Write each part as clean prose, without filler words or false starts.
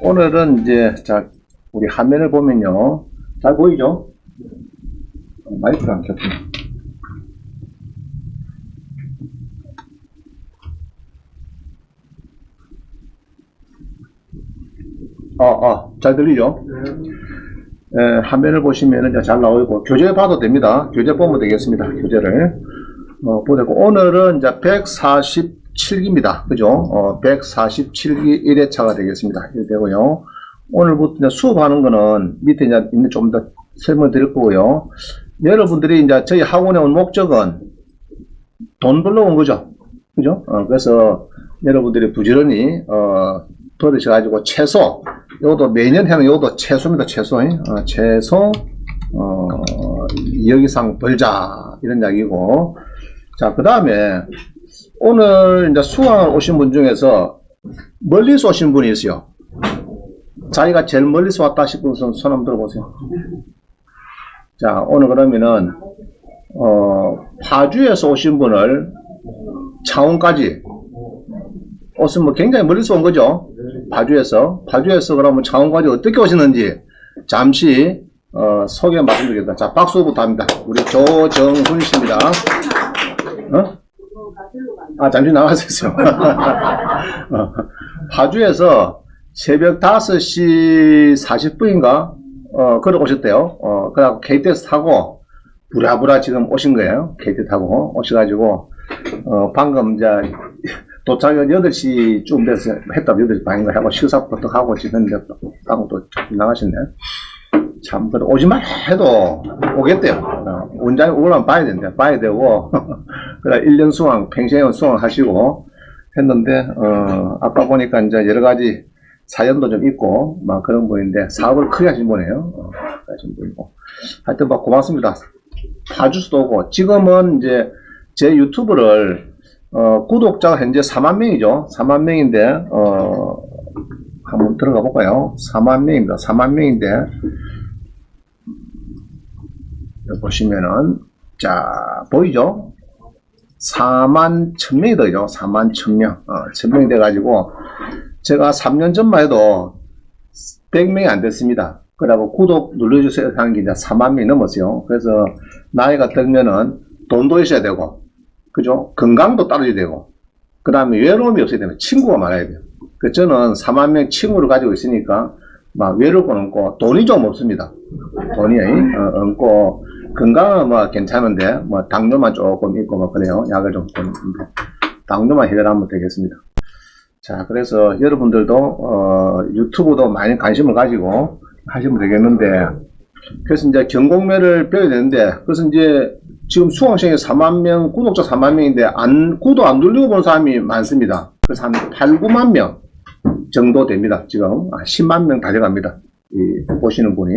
오늘은 이제, 자, 우리 화면을 보면요. 잘 보이죠? 마이크가 안 켰구나. 잘 들리죠? 화면을 보시면 이제 잘 나오고, 교재 봐도 됩니다. 교재 보면 되겠습니다. 교재를. 보내고, 오늘은 이제 147기입니다. 그죠? 147기 1회차가 되겠습니다. 이렇게 되고요. 오늘부터 이제 수업하는 거는 밑에 이제 좀 더 설명드릴 거고요. 여러분들이 이제 저희 학원에 온 목적은 돈 벌러 온 거죠. 그죠? 그래서 여러분들이 부지런히, 벌으셔가지고 최소, 요것도 매년 하는 요것도 최소입니다. 최소. 최소, 2억 이상 벌자. 이런 이야기고. 자, 그 다음에 오늘 이제 수강을 오신 분 중에서 멀리서 오신 분이 있어요. 자기가 제일 멀리서 왔다 싶은 손 한번 들어보세요. 자, 오늘 그러면은, 파주에서 오신 분을 창원까지 오신 분 굉장히 멀리서 온 거죠. 파주에서 그러면 창원까지 어떻게 오셨는지 잠시, 소개 말씀드리겠습니다. 자, 박수부터 합니다. 우리 조정훈 씨입니다. 잠시 나가셨어요. 파주에서 새벽 5시 40분인가, 걸어오셨대요. 그래갖고 KTX 타고, 부랴부랴 지금 오신 거예요. KTX 타고 오셔가지고, 방금 이제, 도착은 8시쯤 돼서 했다, 8시 반인가 하고, 식사부터 하고 지금 이제, 방금 또 나가셨네. 참, 그래도 오지 말라 해도 오겠대요. 원장이 오려면 봐야 된대. 봐야 되고, 그래, 1년 수강, 평생 수강 하시고 했는데, 아까 보니까 이제 여러 가지 사연도 좀 있고, 막 그런 분인데, 사업을 크게 하신 분이에요. 하신 분이고. 하여튼 막 고맙습니다. 파주스도 오고, 지금은 이제 제 유튜브를, 구독자가 현재 4만 명이죠. 4만 명인데, 한번 들어가 볼까요? 4만 명입니다. 4만 명인데, 여기 보시면은, 자, 보이죠? 4만 1000명이 되죠. 4만 1000명. 1000명이 돼가지고, 제가 3년 전만 해도 100명이 안 됐습니다. 그러고 구독 눌러주세요 하는 게 이제 4만 명이 넘었어요. 그래서 나이가 들면은 돈도 있어야 되고, 그죠? 건강도 따라줘야 되고, 그 다음에 외로움이 없어야 되면 친구가 많아야 돼요. 그 저는 4만 명 친구를 가지고 있으니까 막 외롭고 없고 돈이 좀 없습니다. 돈이 없고 건강은 뭐 괜찮은데 뭐 당뇨만 조금 있고 뭐 그래요. 약을 좀 당뇨만 해결하면 되겠습니다. 자, 그래서 여러분들도 유튜브도 많이 관심을 가지고 하시면 되겠는데, 그래서 이제 경공매를 배워야 되는데, 그래서 이제 지금 수강생이 4만 명, 구독자 4만 명인데 구독 안 눌리고 보는 사람이 많습니다. 그래서 한 8, 9만 명 정도 됩니다. 지금 10만 명 다 돼갑니다. 보시는 분이.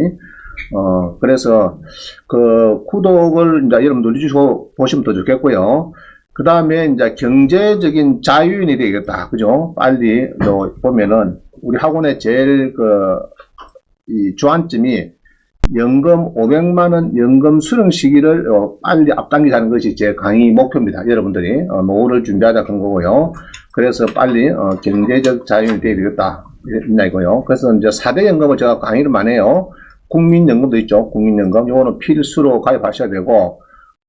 그래서 그 구독을 이제 여러분 눌러주시고 보시면 더 좋겠고요. 그 다음에 이제 경제적인 자유인이 되겠다. 그죠? 빨리 보면은 우리 학원의 제일 이 주안점이 연금 500만원 연금 수령 시기를 빨리 앞당기자는 것이 제 강의 목표입니다. 여러분들이 노후를 준비하자 그런 거고요. 그래서 빨리 경제적 자유인이 되어야 되겠다. 이거요. 그래서 이제 4대 연금을 제가 강의를 많이 해요. 국민연금도 있죠. 국민연금. 요거는 필수로 가입하셔야 되고,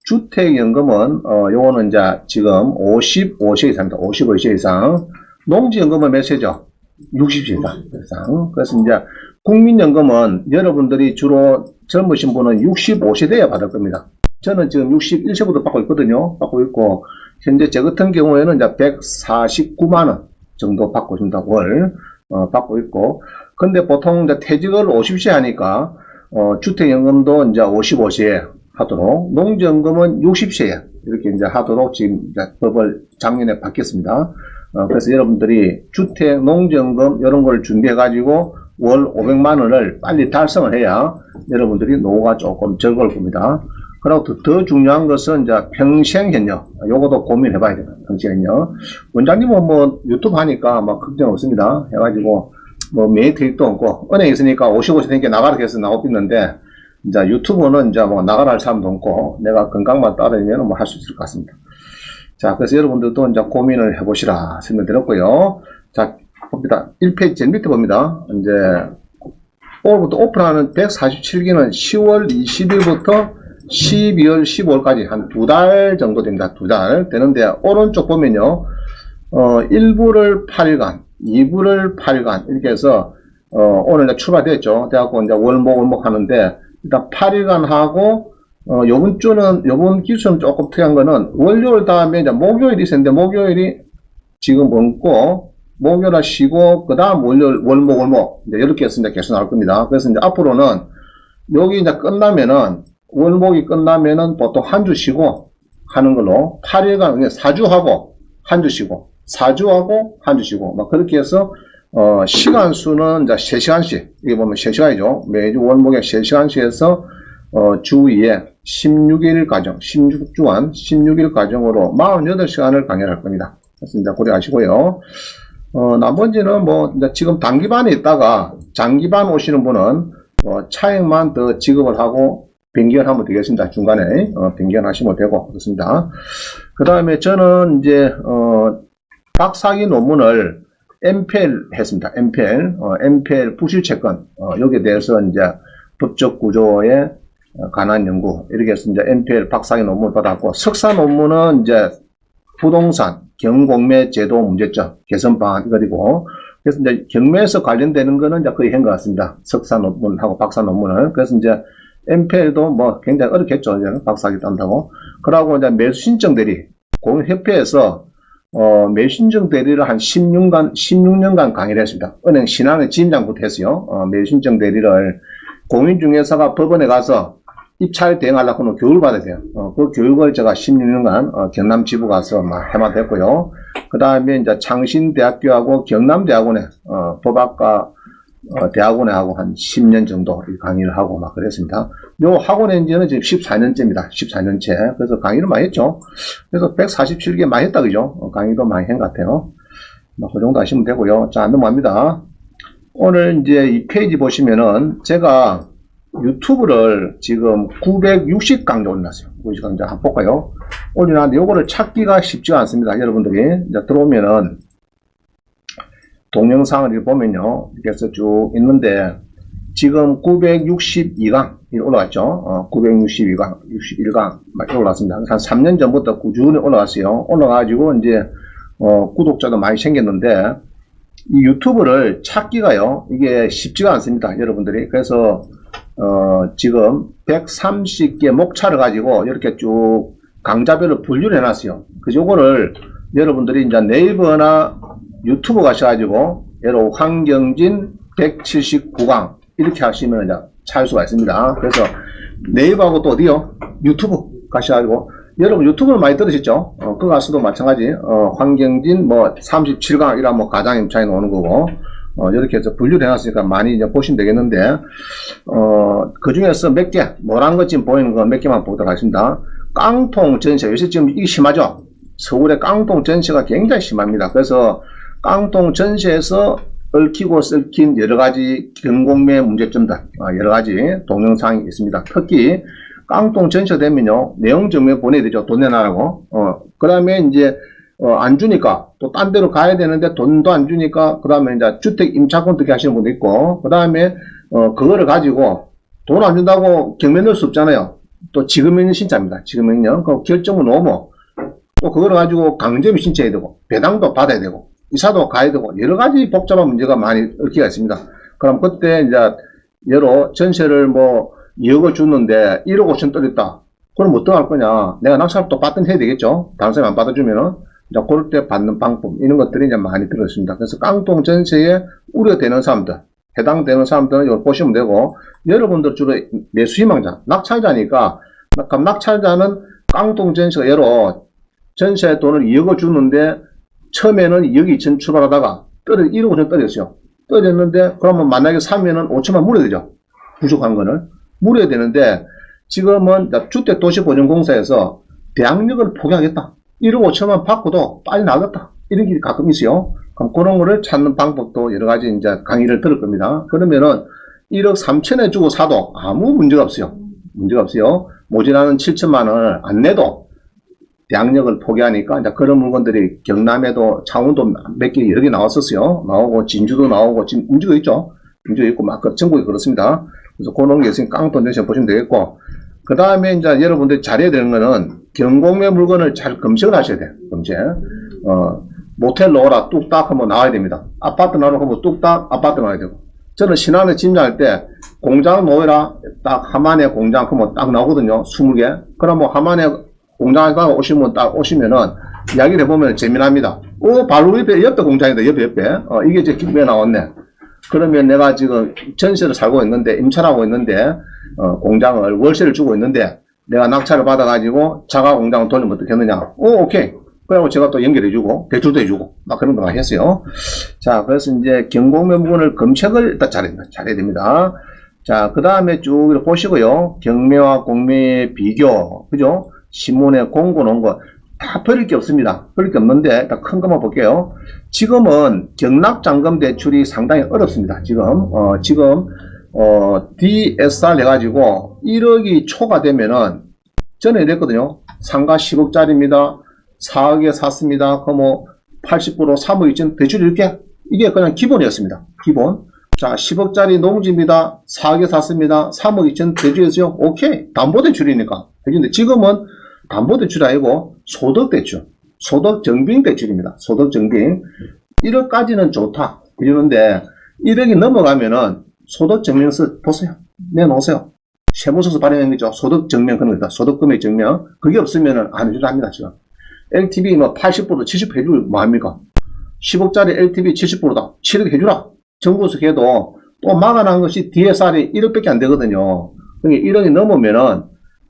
주택연금은, 요거는 이제 지금 55세 이상입니다. 55세 이상. 농지연금은 몇 세죠? 60세 이상. 그래서 이제 국민연금은 여러분들이 주로 젊으신 분은 65세 돼야 받을 겁니다. 저는 지금 61세부터 받고 있거든요. 받고 있고, 현재 저 같은 경우에는 이제 149만원 정도 받고 있습니다. 월, 받고 있고. 근데 보통 이제 퇴직을 50세 하니까, 주택연금도 이제 55세에 하도록, 농지연금은 60세에 이렇게 이제 하도록 지금 이제 법을 작년에 바뀌었습니다. 그래서 여러분들이 주택, 농지연금 이런 걸 준비해가지고 월 500만원을 빨리 달성을 해야 여러분들이 노후가 조금 적을 겁니다. 그리고 더 중요한 것은 이제 평생현역. 요것도 고민해봐야 돼요. 평생현역. 원장님은 뭐 유튜브 하니까 막 걱정 없습니다. 해가지고 뭐 메이트릭도 없고, 은행에 있으니까 55세 되니까 나가라 해서 나오고 있는데, 이제 유튜브는 이제 뭐 나가라 할 사람도 없고, 내가 건강만 따르면 뭐 할 수 있을 것 같습니다. 자, 그래서 여러분들도 이제 고민을 해보시라 설명드렸고요. 자, 봅니다. 1페이지 제일 밑에 봅니다. 이제 오늘부터 오픈하는 147기는 10월 20일부터 12월 15일까지 한 2달 정도 됩니다. 2달 되는데, 오른쪽 보면요, 1부를 8일간, 2부를 8일간, 이렇게 해서, 오늘 이제 출발됐죠. 돼갖고 이제 월목 하는데, 일단 8일간 하고, 요번 주는, 요번 기수는 조금 특이한 거는, 월요일 다음에 이제 목요일이 있었는데, 목요일이 지금 없고, 목요일 쉬고, 그 다음 월요일, 월목, 이제 이렇게 해서 이제 계속 나올 겁니다. 그래서 이제 앞으로는, 여기 이제 끝나면은, 월목이 끝나면은 보통 한 주 쉬고 하는 걸로 8일간 4주 하고 한 주 쉬고 4주 하고 한 주 쉬고 막 그렇게 해서 시간 수는 이제 3시간씩 이게 보면 3시간이죠. 매주 월목에 3시간씩 해서 주 2에 16일 과정 16주간 16일 과정으로 48시간을 강연할 겁니다. 그래서 이제 고려하시고요. 나머지는 뭐 이제 지금 단기반에 있다가 장기반 오시는 분은 차액만 더 지급을 하고 변경하면 되겠습니다. 중간에 변경하시면 되고 그렇습니다. 그 다음에 저는 이제 박사학위 논문을 MPL 했습니다. MPL 부실채권 여기에 대해서 이제 법적 구조에 관한 연구 이렇게 해서 이제 MPL 박사학위 논문을 받았고, 석사 논문은 이제 부동산 경공매 제도 문제점 개선 방안 이거리고, 그래서 이제 경매에서 관련되는 거는 이제 거의 한 것 같습니다. 석사 논문하고 박사 논문을. 그래서 이제 MPL도 뭐 굉장히 어렵겠죠. 이제 박사학위 딴다고. 그러고 이제 매수신청 대리, 공인협회에서 매수신청 대리를 한 16년간 강의를 했습니다. 은행 신한의 지점장부터 했어요. 매수신청 대리를 공인중개사가 법원에 가서 입찰 대행하려고 하면 교육을 받아야 돼요. 그 교육을 제가 16년간 경남 지부 가서 막 해마됐고요. 그 다음에 이제 창신대학교하고 경남대학원에 법학과 대학원에 하고 한 10년 정도 강의를 하고 막 그랬습니다. 요 학원에 지는 지금 14년째입니다. 14년째. 그래서 강의를 많이 했죠. 그래서 147개 많이 했다, 그죠? 강의도 많이 한 것 같아요. 그 정도 하시면 되고요. 자, 넘어갑니다. 오늘 이제 이 페이지 보시면은 제가 유튜브를 지금 960강조 올려놨어요. 960강조 한번 볼까요? 올려놨는데 요거를 찾기가 쉽지가 않습니다. 여러분들이 이제 들어오면은 동영상을 이렇게 보면요. 이렇게 해서 쭉 있는데, 지금 962강 올라갔죠. 962강, 61강 막 올라갔습니다. 한 3년 전부터 꾸준히 올라갔어요. 올라가지고 이제 구독자도 많이 생겼는데, 이 유튜브를 찾기가요, 이게 쉽지가 않습니다. 여러분들이. 그래서 지금 130개 목차를 가지고 이렇게 쭉 강좌별로 분류를 해놨어요. 그래서 요거를 여러분들이 이제 네이버나 유튜브 가셔가지고 예로 황경진 179강 이렇게 하시면 이제 찾을 수가 있습니다. 그래서 네이버하고 또 어디요? 유튜브 가셔가지고, 여러분 유튜브를 많이 들으셨죠? 그 가수도 마찬가지. 황경진 뭐 37강 이런 뭐 가장 임차에 나오는 거고, 이렇게 해서 분류를 해놨으니까 많이 이제 보시면 되겠는데, 그 중에서 몇 개, 노란 것 지금 보이는 거 몇 개만 보도록 하겠습니다. 깡통 전세, 요새 지금 이게 심하죠? 서울의 깡통 전세가 굉장히 심합니다. 그래서 깡통 전세에서 얽히고 썩힌 여러가지 경공매 문제점들, 여러가지 동영상이 있습니다. 특히 깡통 전세되면요, 내용 증명 보내야 되죠. 돈 내놔라고. 그 다음에 이제 안 주니까 또 딴 데로 가야 되는데 돈도 안 주니까 그 다음에 이제 주택 임차권 등기 하시는 분도 있고, 그 다음에 그거를 가지고 돈 안 준다고 경매 넣을 수 없잖아요. 또 지급명령 신청입니다. 지급명령. 그 결정은 오모. 또 그거를 가지고 강제미 신청해야 되고, 배당도 받아야 되고, 이사도 가야 되고, 여러 가지 복잡한 문제가 많이 얽히가 있습니다. 그럼 그때 이제 여러 전세를 뭐 2억을 줬는데 1억 5천 떨었다. 그럼 어떡할 거냐? 내가 낙찰도 받든 해야 되겠죠? 다른 사람이 안 받아주면은. 이제 그럴 때 받는 방법, 이런 것들이 이제 많이 들었습니다. 그래서 깡통 전세에 우려되는 사람들, 해당되는 사람들은 이걸 보시면 되고, 여러분들 주로 매수 희망자, 낙찰자니까, 그럼 낙찰자는 깡통 전세가 예로 전세 돈을 2억을 주는데, 처음에는 2억 2천 출발하다가 1억 5천 떨어졌어요. 떨어졌는데, 그러면 만약에 사면은 5천만 물어야 되죠. 부족한 거는. 물어야 되는데, 지금은 주택도시보증공사에서 대항력을 포기하겠다. 1억 5천만 받고도 빨리 나가겠다. 이런 게 가끔 있어요. 그럼 그런 거를 찾는 방법도 여러 가지 이제 강의를 들을 겁니다. 그러면은 1억 3천에 주고 사도 아무 문제가 없어요. 문제가 없어요. 모자라는 7천만 원을 안 내도 대항력을 포기하니까 이제 그런 물건들이 경남에도 창원도 몇 개 여러 개 나왔었어요. 나오고 진주도 나오고 지금 인주도 있죠. 인주도 있고 막 전국이 그렇습니다. 그래서 그런 게 있으니 깡통 대신 보시면 되겠고 그 다음에 이제 여러분들이 잘해야 되는 거는 경공매 물건을 잘 검색을 하셔야 돼요. 검색. 모텔 넣어라 뚝딱 하면 나와야 됩니다. 아파트 나오라고 하면 뚝딱 아파트 나와야 되고 저는 신안에 침략할 때 공장 놓으라 딱 하만에 공장 하면 딱 나오거든요. 20개. 그러면 하만에 공장에 오시면 딱 오시면은 이야기를 해보면 재미납니다. 바로 옆에 공장이다. 옆에. 이게 이제 기부에 나왔네. 그러면 내가 지금 전세를 살고 있는데 임차하고 있는데 공장을 월세를 주고 있는데 내가 낙찰을 받아가지고 자가 공장을 돌리면 어떻게 했느냐. 오케이. 그래고 제가 또 연결해주고 대출도 해주고 막 그런 거 많이 했어요. 자, 그래서 이제 경공매 부분을 검색을 일단 잘해야 됩니다. 자, 그 다음에 쭉 이렇게 보시고요. 경매와 공매의 비교, 그죠? 신문에 공고 놓은 거 다 버릴 게 없습니다. 버릴 게 없는데 일단 큰 것만 볼게요. 지금은 경락잔금 대출이 상당히 어렵습니다. 지금 DSR 해가지고 1억이 초과 되면은 전에 이랬거든요. 상가 10억짜리입니다. 4억에 샀습니다. 그럼 80% 3억 이전 대출 이렇게 이게 그냥 기본이었습니다. 기본. 자, 10억짜리 농지입니다. 4억에 샀습니다. 3억 이전 대출이었어요. 오케이. 담보대출이니까. 근데 지금은 담보대출이 아니고 소득대출. 소득증빙대출입니다. 소득증빙. 1억까지는 좋다. 이러는데 1억이 넘어가면은 소득증명서 보세요. 내놓으세요. 세무서서 발행한 거죠. 소득증명 그런 거다. 소득금액 증명. 그게 없으면은 안 해주라 합니다. 지금. LTV 80% 70% 해주면 뭐합니까? 10억짜리 LTV 70%다. 7억 해주라. 정부에서 해도 또 막아난 것이 DSR이 1억밖에 안 되거든요. 그러니까 1억이 넘으면은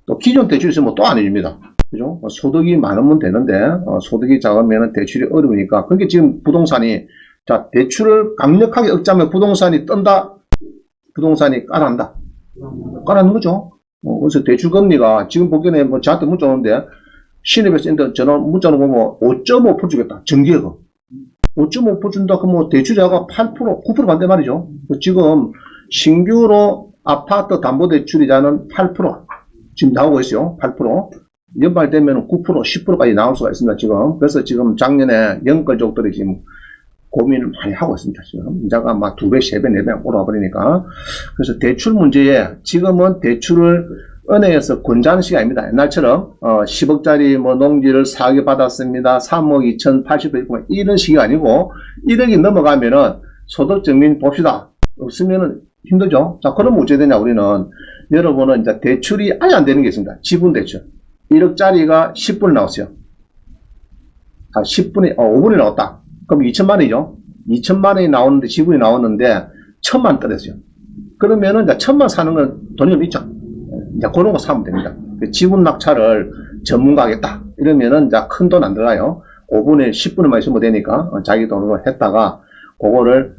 또 기존 대출 있으면 또 안 해줍니다. 그죠? 소득이 많으면 되는데, 소득이 작으면 대출이 어려우니까. 그게 지금 부동산이, 자, 대출을 강력하게 억제하면 부동산이 뜬다? 부동산이 깔아난다? 깔아는 거죠. 그래서 대출 금리가 지금 보기에는 저한테 문자 오는데, 신입에서 전화 문자로 보면 5.5% 주겠다. 정기예금. 5.5% 준다. 그러면 대출자가 8%, 9% 간단 말이죠. 지금 신규로 아파트 담보대출이자는 8% 지금 나오고 있어요. 8%. 연말 되면 9%, 10%까지 나올 수가 있습니다. 지금. 그래서 지금 작년에 연끌족들이 지금 고민을 많이 하고 있습니다. 지금. 이자가 막 2배, 3배, 4배 올라와 버리니까. 그래서 대출 문제에 지금은 대출을 은행에서 권장하는 시기가 아닙니다. 옛날처럼 10억짜리 농지를 4억에 받았습니다. 3억 2,080원 이런 시기가 아니고 1억이 넘어가면은 소득증명 봅시다. 없으면은 힘들죠. 자, 그러면 어찌 되냐 우리는 여러분은 이제 대출이 아예 안 되는 게 있습니다. 지분대출 1억짜리가 10분이 나왔어요. 자, 5분이 나왔다. 그럼 2천만 원이죠. 2천만 원이 나오는데 지분이 나왔는데 1,000만 원 떨어졌어요. 그러면은 이제 1,000만 사는 건 돈이 좀 있죠. 이제 그런 거 사면 됩니다. 지분 낙찰을 전문가 하겠다. 이러면은 이제 큰 돈 안 들어가요. 5분에 10분에만 있으면 되니까 자기 돈으로 했다가 그거를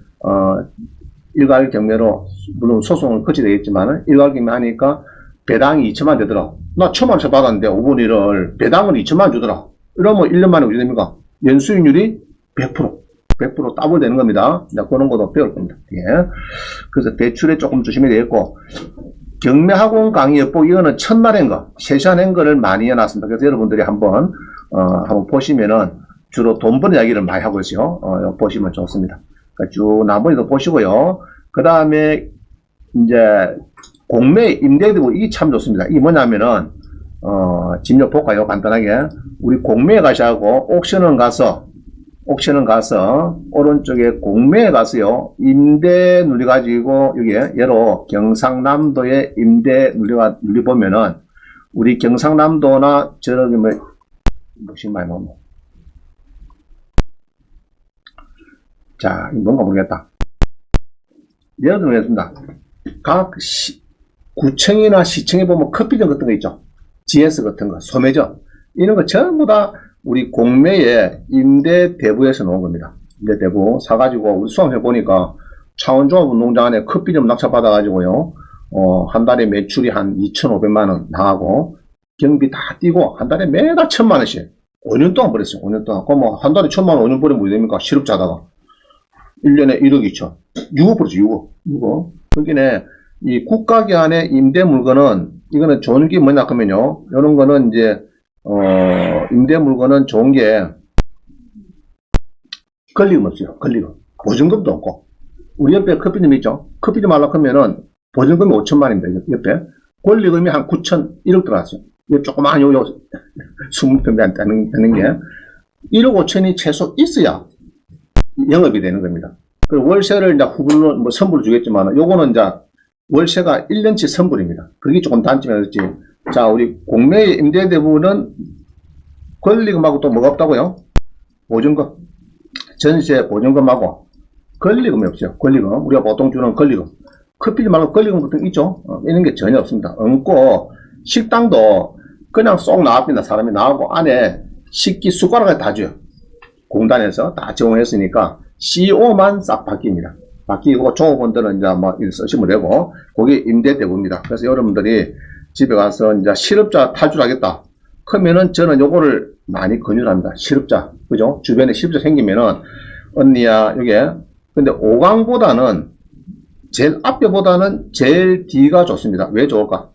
일괄 경매로 물론 소송을 거쳐야 되겠지만 일괄 경매 하니까 배당이 2천만 되더라. 나 1,000만 원씩 받았는데 5분 1을 배당은 2천만 원 주더라. 이러면 1년 만에 어떻게 됩니까? 연수익률이 100% 더블 되는 겁니다. 이제 그런 것도 배울 겁니다. 예. 그래서 대출에 조금 조심해야 되겠고 경매학원 강의 엿보기 이거는 첫날인 거, 세시한 거를 많이 해놨습니다. 그래서 여러분들이 한번 보시면은 주로 돈 버는 이야기를 많이 하고 있어요. 보시면 좋습니다. 그러니까 쭉 나머지도 보시고요. 그 다음에 이제 공매 임대되고 이게 참 좋습니다. 이게 뭐냐면은 집료 볼까요? 간단하게 우리 공매에 가셔고 옥션은 가서 오른쪽에 공매에 가서요 임대 눌리 가지고 여기에 예로 경상남도의 임대 눌리 보면은 우리 경상남도나 저기 무슨 말 나오노? 자, 뭔가 모르겠다. 예를 들겠습니다. 각 구청이나 시청에 보면 커피점 같은 거 있죠. GS 같은 거, 소매점 이런 거 전부 다 우리 공매에 임대 대부에서 놓은 겁니다. 임대 대부 사가지고 우리 수험해 보니까 창원종합운동장 안에 커피점 낙찰 받아가지고요. 한 달에 매출이 한 2,500만 원 나가고 경비 다 띄고 한 달에 매달 1,000만 원씩 5년 동안 벌었어요. 5년 동안. 그럼 한 달에 1,000만 원 5년 벌면 뭐 됩니까? 실업자다가 1년에 1억 2천 6억 벌었죠. 6억. 그러니까 이 국가기관의 임대 물건은 이거는 좋은 게 뭐냐 하면요. 이런 거는 이제 임대 물건은 좋은 게 권리금 없어요. 권리금. 보증금도 없고. 우리 옆에 커피점 있죠? 커피점 하려고 하면은 보증금이 5천만입니다. 옆에. 권리금이 한 9천, 1억 들어갔어요. 이 조그마한 요 20평대 안 되는 게 1억 5천이 최소 있어야 영업이 되는 겁니다. 그리고 월세를 이제 후불로, 뭐 선불로 주겠지만, 요거는 이제 월세가 1년치 선불입니다. 그게 조금 단점이었지. 자, 우리 공매의 임대 대부분은 권리금하고 또 뭐가 없다고요? 보증금. 전세 보증금하고 권리금이 없어요. 권리금. 우리가 보통 주는 권리금. 커피 말고 권리금 같은 거 있죠? 이런 게 전혀 없습니다. 없고, 식당도 그냥 쏙 나왔습니다. 사람이 나오고 안에 식기 숟가락을 다 줘요. 공단에서 다 제공했으니까 CO만 싹 바뀝니다. 바뀌고 종업원들은 이제 뭐 일 쓰시면 되고, 그게 임대 대부입니다. 그래서 여러분들이 집에 가서 이제 실업자 탈출하겠다. 그러면은 저는 요거를 많이 권유합니다. 실업자. 그죠? 주변에 실업자 생기면은, 언니야, 이게. 근데 5강보다는 제일 앞에보다는 제일 뒤가 좋습니다. 왜 좋을까?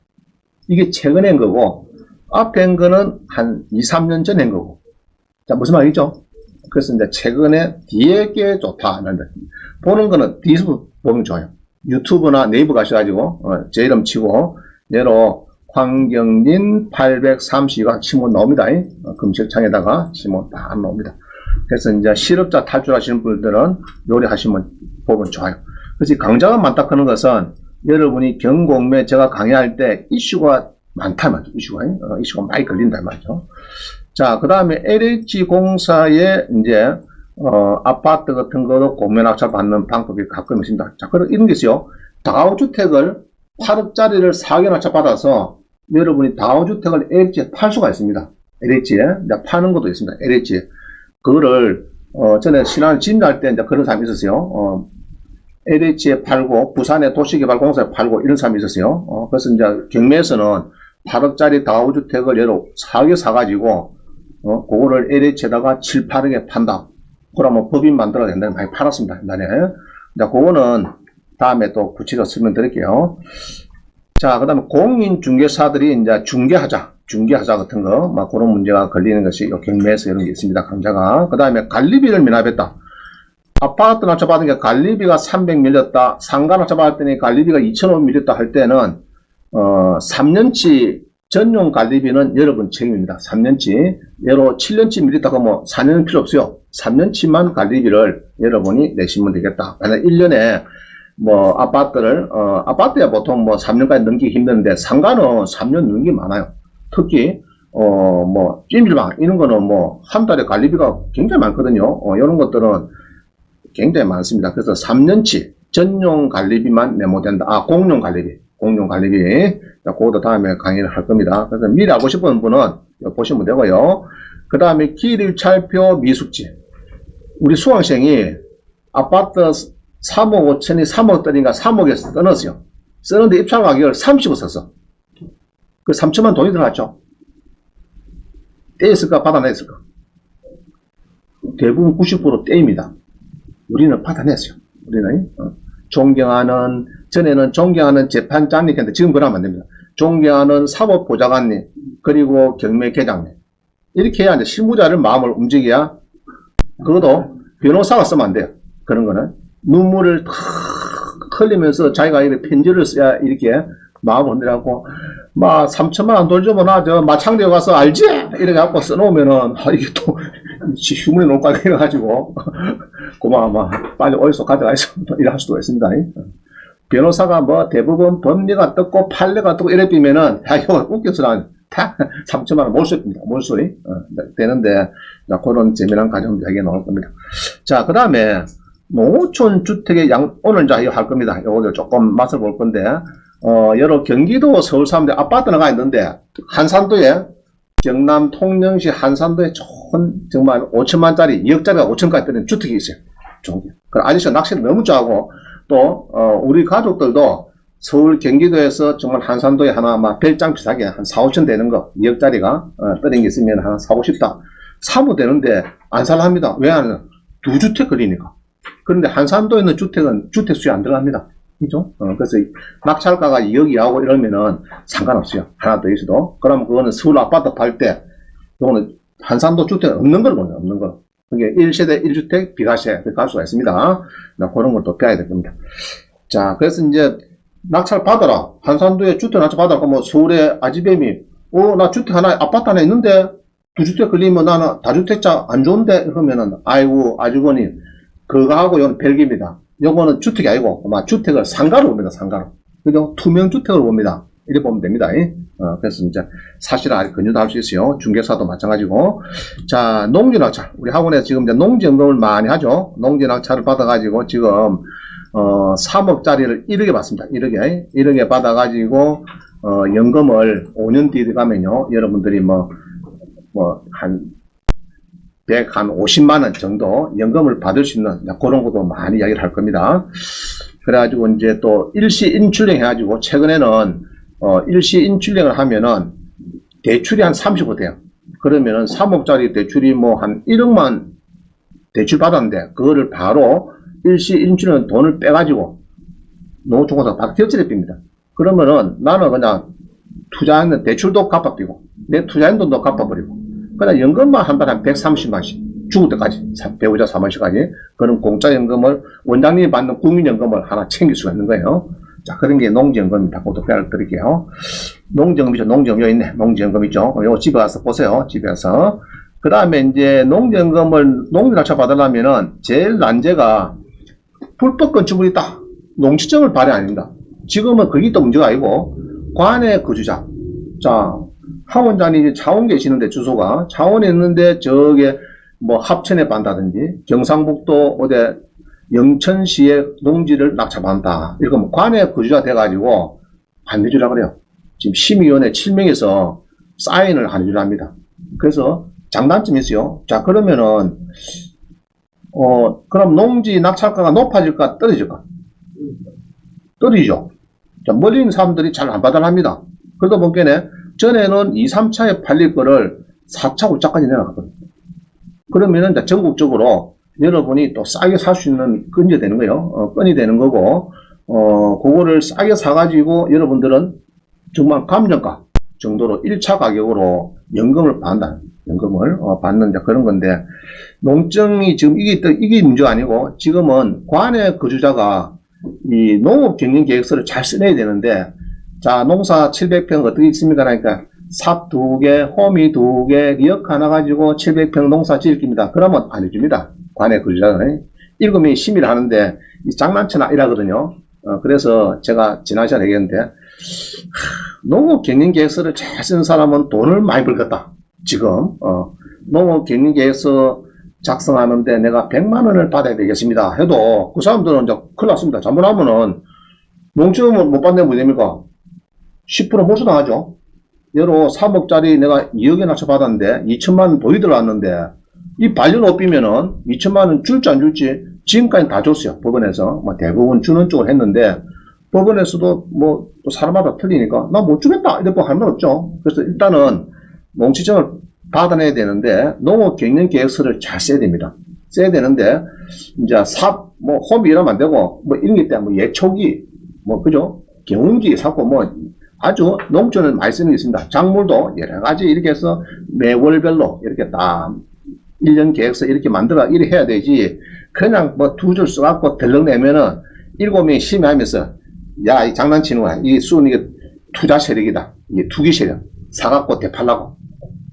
이게 최근에 한 거고, 앞에 한 거는 한 2, 3년 전에 한 거고. 자, 무슨 말이죠? 그래서 이제 최근에 뒤에 게 좋다. 보는 거는 뒤에서 보면 좋아요. 유튜브나 네이버 가셔가지고, 제 이름 치고, 얘로 황경린 832가 치면 나옵니다. 검색창에다가 치면 다 나옵니다. 그래서 이제 실업자 탈출하시는 분들은 요리하시면 보면 좋아요. 그래서 강좌가 많다 하는 것은 여러분이 경공매 제가 강의할 때 이슈가 많다 말이죠. 이슈가 많이 걸린다 말이죠. 자, 그 다음에 LH공사의 이제 아파트 같은 거로 공매 낙찰 받는 방법이 가끔 있습니다. 자, 그럼 이런 게 있어요. 다가구주택을 8억짜리를 4개 낙찰 받아서 여러분이 다가구주택을 LH에 팔 수가 있습니다. LH에 파는 것도 있습니다. LH에 그거를 전에 신안 진료할 때 이제 그런 사람이 있었어요. LH에 팔고 부산의 도시개발공사에 팔고 이런 사람이 있었어요. 그래서 이제 경매에서는 8억짜리 다가구주택을 예로 4개 사가지고 그거를 LH에다가 7, 8억에 판다. 그러면 법인 만들어야 된다고 많이 팔았습니다. 옛날에. 자, 그거는 다음에 또 구체적으로 설명드릴게요. 자, 그 다음에 공인중개사들이 이제 중개하자 같은 거, 막 그런 문제가 걸리는 것이 경매에서 이런 게 있습니다. 강좌가. 그 다음에 관리비를 미납했다. 아파트 낙찰받은 게 관리비가 300 밀렸다. 상가 낙찰받았더니 관리비가 2,500 밀렸다 할 때는, 3년치 전용 관리비는 여러분 책임입니다. 3년치. 예로 7년치 밀렸다고 뭐 4년은 필요 없어요. 3년치만 관리비를 여러분이 내시면 되겠다. 만약 1년에 뭐 아파트를, 아파트야 보통 뭐 3년까지 넘기기 힘드는데 상가는 3년 넘는 게 많아요. 특히, 뭐, 찜질방, 이런 거는 뭐, 한 달에 관리비가 굉장히 많거든요. 이런 것들은 굉장히 많습니다. 그래서 3년치 전용 관리비만 내모된다. 아, 공용 관리비. 자, 그것도 다음에 강의를 할 겁니다. 그래서 미리 알고 싶은 분은 보시면 되고요. 그 다음에 기일찰표 미숙지. 우리 수강생이 아파트 3억 5천이 3억 떨인가 3억에 써놨어요. 쓰는데 입찰 가격을 30억 썼어. 그 3천만 돈이 들어갔죠. 떼였을까 받아냈을까? 대부분 90% 떼입니다. 우리는 받아냈어요. 우리는 전에는 존경하는 재판장님한테 지금 그러면 안 됩니다. 존경하는 사법보좌관님 그리고 경매계장님 이렇게 해야 이제 실무자를 마음을 움직여야. 그것도 변호사가 쓰면 안 돼요. 그런 거는 눈물을 탁 흘리면서 자기가 이렇게 편지를 써야 이렇게 마음을 흔들고 막 3천만 원 돈 주면 나 저 마창대에 가서 알지? 이래 갖고 써놓으면은 이게 또 휴문에 놓고 이래가지고 고마워 빨리 어디서 가져가서 이래 할 수도 있습니다. 변호사가 뭐 대부분 법리가 떴고 판례가 떴고 이래 뛰면은 야 이거 웃겨서 다 3천만 원 몰수입니다. 몰수이 되는데 그런 재미난 과정 이야기가 나올 겁니다. 자, 그 다음에 농어촌 주택의 오늘 이제 할 겁니다. 이거를 조금 맛을 볼 건데 여러 경기도 서울 사람들 아파트가 가 있는데 한산도에 경남 통영시 한산도에 좋은 정말 5천만짜리 2억짜리가 5천까지 되는 주택이 있어요. 그 아저씨가 낚시를 너무 좋아하고 또 우리 가족들도 서울 경기도에서 정말 한산도에 하나 막 별장 비싸게 한 4, 5천 되는 거 2억짜리가 떠는 게 있으면 하나 사고 싶다. 사면 되는데 안 살랍니다. 왜 안 해요? 2주택 걸리니까. 그런데 한산도에 있는 주택은 주택 수에 안 들어갑니다. 그죠? 그래서 낙찰가가 2억이 하고 이러면은 상관없어요. 하나 더 있어도. 그러면 그거는 서울 아파트 팔 때 요거는 한산도 주택 없는 걸 보는 없는 거. 그게 1세대 1주택 비과세 갈 수가 있습니다. 그런 것도 빼야 될 겁니다. 자, 그래서 이제 낙찰 받아라. 한산도에 주택 낙찰 받아라. 뭐 서울에 아지뱀이 나 주택 하나 아파트 하나 있는데 두 주택 걸리면 나는 다주택자 안 좋은데 그러면은 아이고 아주버니 그거하고 이건 별개입니다. 요거는 주택이 아니고 아마 주택을 상가로 봅니다. 상가로. 그죠? 투명주택으로 봅니다. 이렇게 보면 됩니다. 그래서 이제 사실은 아직 근유도 할 수 있어요. 중개사도 마찬가지고. 자, 농지낙찰. 우리 학원에서 지금 이제 농지연금을 많이 하죠. 농지낙찰을 받아가지고 지금 3억짜리를 1억에 받습니다. 1억에 받아가지고 연금을 5년 뒤에 가면요. 여러분들이 한 50만원 정도 연금을 받을 수 있는 그런 것도 많이 이야기를 할 겁니다. 그래가지고 이제 또 일시 인출령 해가지고 최근에는 일시 인출령을 하면은 대출이 한 30% 돼요. 그러면은 3억짜리 대출이 한 1억만 대출 받았는데 그거를 바로 일시 인출령 돈을 빼가지고 농어촌공사 바로 격절해 빕니다. 그러면은 나는 그냥 투자하는 대출도 갚아버리고 내 투자한 돈도 갚아버리고 그냥 연금만 한 달에 한 130만씩 죽을 때까지 배우자 사망시까지 그런 공짜 연금을 원장님이 받는 국민연금을 하나 챙길 수가 있는 거예요. 자, 그런 게 농지연금입니다. 그것도 배워드릴게요. 농지연금이죠. 농지연금 여기 있네. 농지연금 있죠. 이거 집에 가서 보세요. 집에서. 그 다음에 이제 농지연금을 농지낙찰 받으려면은 제일 난제가 불법 건축물이 있다. 농지증을 발행 아닙니다. 지금은 그게 또 문제가 아니고 관내 거주자. 자, 하 원장님이 창원 계시는데 주소가 창원에 있는데 저게 합천에 판다든지 경상북도 어디 영천시에 농지를 낙찰받는다. 이거 관내 거주자 돼가지고 안 해주라 그래요. 지금 심의위원회 7명에서 사인을 안 해주라 합니다. 그래서 장단점이 있어요. 자, 그러면은 그럼 농지 낙찰가가 높아질까 떨어질까? 떨어지죠. 자, 멀리 있는 사람들이 잘 안 받아랍니다. 그러다 보니까 전에는 2, 3차에 팔릴 거를 4차, 5차까지 내려갔거든요. 그러면은 이제 전국적으로 여러분이 또 싸게 살 수 있는 끈이 되는 거예요. 끈이 되는 거고, 그거를 싸게 사가지고 여러분들은 정말 감정가 정도로 1차 가격으로 연금을 받는다. 연금을 받는 그런 건데, 농증이 지금 이게 문제가 아니고, 지금은 관내 거주자가 이 농업 경영 계획서를 잘 써내야 되는데, 자, 농사 700평 어떻게 있습니까? 그러니까 삽 2개, 호미 2개, 리역 하나 가지고 700평 농사 지을 겁니다. 그러면 안 해줍니다. 관내 거주자는. 7명이 심의를 하는데, 이 장난치나 이라거든요. 그래서 제가 지난 시간에 얘기했는데, 농업 경영 계획서를 잘 쓴 사람은 돈을 많이 벌겠다. 지금, 농업 경영 계획서 작성하는데 내가 100만원을 받아야 되겠습니다. 해도 그 사람들은 이제 큰일 났습니다. 잘못하면은 농지금을 못 받는 게 뭐됩니까? 10% 몰수당하죠. 예로 3억짜리 내가 2억에 낙찰 받았는데 2천만원 돈이 들어왔는데 이 반년 업비면은 2천만원 줄지 안 줄지 지금까지 다 줬어요. 법원에서 대부분 주는 쪽을 했는데 법원에서도 또 사람마다 틀리니까 나 못 주겠다 이렇게 할 말 없죠. 그래서 일단은 농지증을 받아내야 되는데 농업 경영 계획서를 잘 써야 됩니다. 써야 되는데 이제 삽 호미 이러면 안 되고 이런 게 있다. 예초기 그죠? 경운기 사고 아주 농촌을 많이 쓰는 게 있습니다. 작물도 여러 가지 이렇게 해서 매월별로 이렇게 딱 1년 계획서 이렇게 만들어 이렇게 해야 되지. 그냥 두 줄 써갖고 덜렁 내면은 7명이 심의하면서 야, 이 장난치는 거야. 이 수은 이게 투자 세력이다. 이게 투기 세력. 사갖고 대팔라고.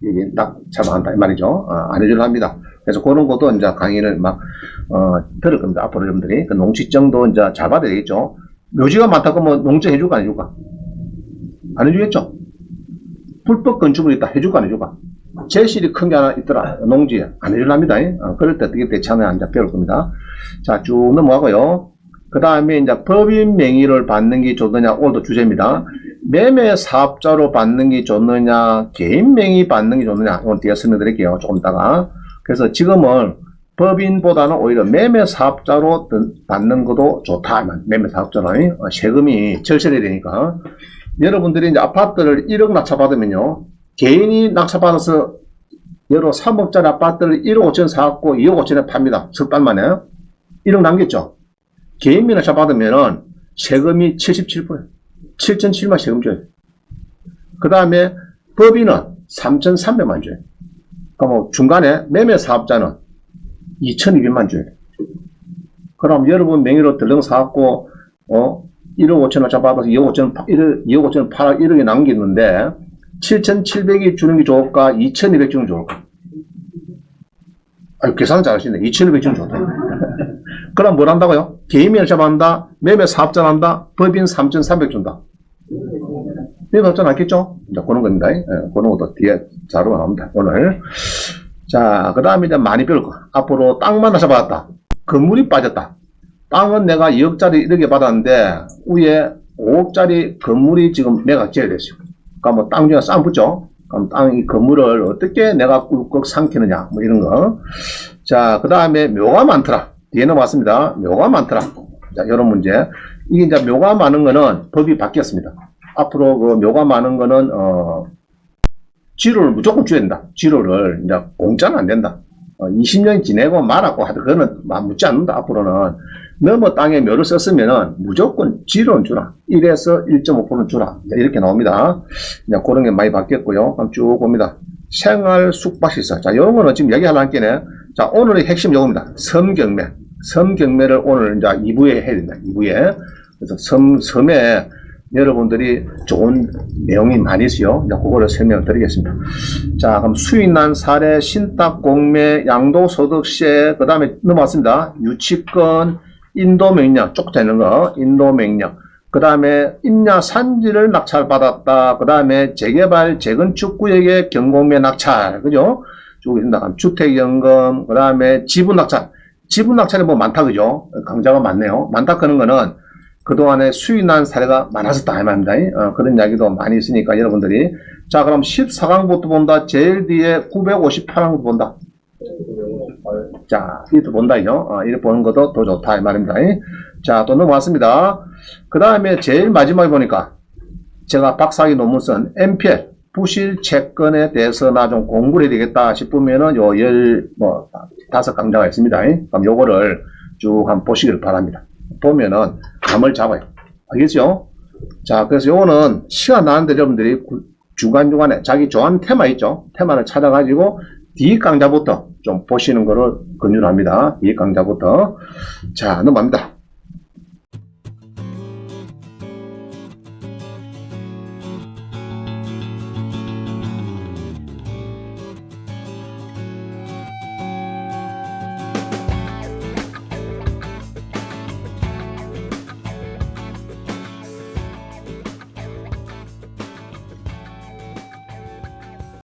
이게 딱 잘못한다. 이 말이죠. 안 해주려 합니다. 그래서 그런 것도 이제 강의를 들을 겁니다. 앞으로 여러분들이. 그 농지증도 이제 잘 받아야 되겠죠. 묘지가 많다고 농지 해줄까 안 해줄까? 안 해주겠죠? 불법 건축물이 있다. 해줄까 안 해줄까? 제실이 큰 게 하나 있더라. 농지에. 안 해주려 합니다. 그럴 때 어떻게 대처하냐 이제 배울 겁니다. 자, 쭉 넘어가고요. 그 다음에 이제 법인 명의를 받는 게 좋느냐, 오늘도 주제입니다. 매매 사업자로 받는 게 좋느냐, 개인 명의 받는 게 좋느냐, 오늘 뒤에 설명드릴게요. 조금 있다가. 그래서 지금은 법인보다는 오히려 매매 사업자로 받는 것도 좋다. 매매 사업자로 세금이 절세해야 되니까. 여러분들이 이제 아파트를 1억 낙찰받으면요, 개인이 낙찰받아서 여러 3억짜리 아파트를 1억 5천 사갖고 2억 5천에 팝니다. 석 달 만에. 1억 남겼죠. 개인비 낙찰받으면은 세금이 77%. 7,700만 세금 줘요. 그 다음에 법인은 3,300만 줘요. 그럼 중간에 매매 사업자는 2,200만 줘야 돼. 그럼 여러분 명의로 덜렁 사갖고 1억 5천 원짜 받아서 2억 5천 팔아 1억이 남겼는데 7,700이 주는 게 좋을까? 2,200 주는 게 좋을까? 계산 잘하시네. 2,200 주는 게 좋다. 그럼 뭘 한다고요? 개인명의 잡아한다, 매매 사업자 한다, 법인 3,300 준다. 매매 사업자 낫겠죠? 이제 그런 겁니다. 그런 것도 뒤에 자료가 나옵니다. 오늘. 자, 그 다음에 이제 많이 배울 거. 앞으로 땅만 하나 잡아왔다. 건물이 빠졌다. 땅은 내가 2억짜리 이렇게 받았는데, 위에 5억짜리 건물이 지금 내가 지어야 됐어요. 그러니까 뭐 땅 중에 쌍 붙죠? 그럼 이 건물을 어떻게 내가 꿀꺽 삼키느냐, 뭐 이런 거. 자, 그 다음에 묘가 많더라. 뒤에 넘어왔습니다. 묘가 많더라. 자, 이런 문제. 이게 이제 묘가 많은 거는 법이 바뀌었습니다. 앞으로 그 묘가 많은 거는, 지로를 무조건 줘야 된다. 지로를, 이제 공짜는 안 된다. 20년 지내고 말았고 하도 그거는 묻지 않는다. 앞으로는. 너무 땅에 묘를 썼으면은 무조건 지로는 주라. 1에서 1.5%는 주라. 이렇게 나옵니다. 이제 그런 게 많이 바뀌었고요. 그럼 쭉 봅니다. 생활 숙박시설. 자, 요런 거는 지금 얘기하려는 게네. 자, 오늘의 핵심 요겁니다. 섬경매. 섬경매를 오늘 이제 2부에 해야 된다. 2부에. 그래서 섬에 여러분들이 좋은 내용이 많이 있어요. 이제 그거를 설명을 드리겠습니다. 자, 그럼 수익난 사례, 신탁 공매, 양도소득세, 그 다음에 넘어왔습니다. 유치권, 인도명령, 쪽자 있는 거, 인도명령. 그 다음에 임야 산지를 낙찰받았다. 그 다음에 재개발, 재건축 구역의 경공매 낙찰. 그죠? 쭉 있습니다. 주택연금, 그 다음에 지분 낙찰. 지분 낙찰이 뭐 많다. 그죠? 강좌가 많네요. 많다 그런 거는 그동안에 수익 난 사례가 많았었다. 이 말입니다. 그런 이야기도 많이 있으니까 여러분들이. 자, 그럼 14강부터 본다. 제일 뒤에 958항부터 본다. 자, 이것도 본다, 이죠? 이렇게 보는 것도 더 좋다. 이 말입니다. 자, 또 넘어왔습니다. 그 다음에 제일 마지막에 보니까 제가 박사학위 논문 쓴 MPL, 부실 채권에 대해서 나 좀 공부를 해야 되겠다 싶으면은 요 15강좌가 있습니다. 그럼 요거를 쭉 한번 보시길 바랍니다. 보면은 감을 잡아요. 알겠죠? 자, 그래서 요거는 시간 나는데 여러분들이 중간중간에 자기 좋아하는 테마 있죠? 테마를 찾아가지고 뒤 강좌부터 좀 보시는 거를 권유합니다. 뒤 강좌부터. 자, 넘어갑니다.